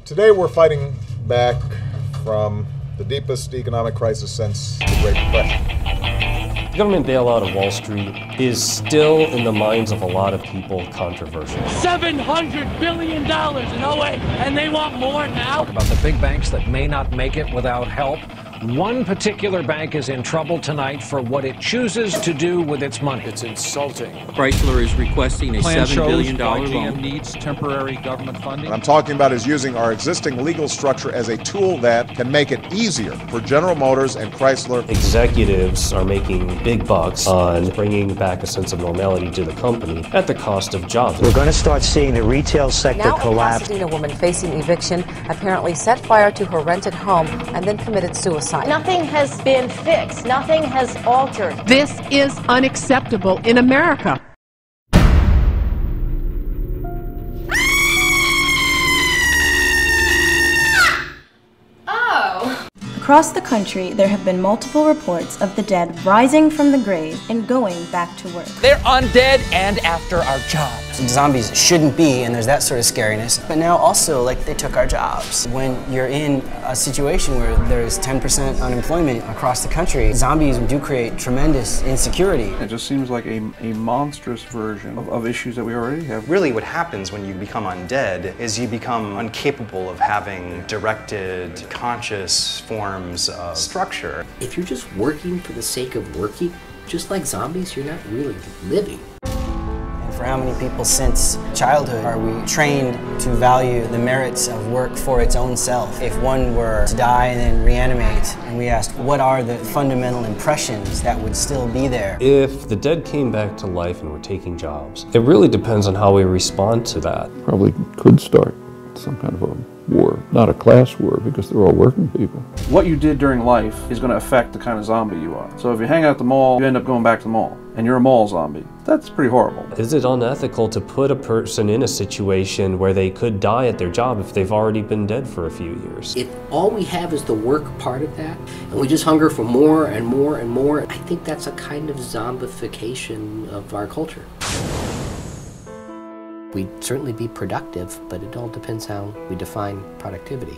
Today we're fighting back from the deepest economic crisis since the Great Depression. The government bailout of Wall Street is still, in the minds of a lot of people, controversial. $700 billion in 08, and they want more now? About the big banks that may not make it without help. One particular bank is in trouble tonight for what it chooses to do with its money. It's insulting. Chrysler is requesting a $7 billion loan. GM needs temporary government funding. What I'm talking about is using our existing legal structure as a tool that can make it easier for General Motors and Chrysler. Executives are making big bucks on bringing back a sense of normality to the company at the cost of jobs. We're going to start seeing the retail sector collapse. Now, a Pasadena woman facing eviction apparently set fire to her rented home and then committed suicide. Nothing has been fixed. Nothing has altered. This is unacceptable in America. Across the country, there have been multiple reports of the dead rising from the grave and going back to work. They're undead and after our jobs. Zombies shouldn't be, and there's that sort of scariness. But now also, like, they took our jobs. When you're in a situation where there's 10% unemployment across the country, zombies do create tremendous insecurity. It just seems like a monstrous version of issues that we already have. Really what happens when you become undead is you become incapable of having directed, conscious forms of structure. If you're just working for the sake of working, just like zombies, you're not really living. And for how many people since childhood are we trained to value the merits of work for its own self? If one were to die and then reanimate, and we asked what are the fundamental impressions that would still be there? If the dead came back to life and were taking jobs, it really depends on how we respond to that. Probably could start some kind of a war, not a class war, because they're all working people. What you did during life is going to affect the kind of zombie you are. So if you hang out at the mall, you end up going back to the mall, and you're a mall zombie. That's pretty horrible. Is it unethical to put a person in a situation where they could die at their job if they've already been dead for a few years? If all we have is the work part of that, and we just hunger for more and more and more, I think that's a kind of zombification of our culture. We'd certainly be productive, but it all depends how we define productivity.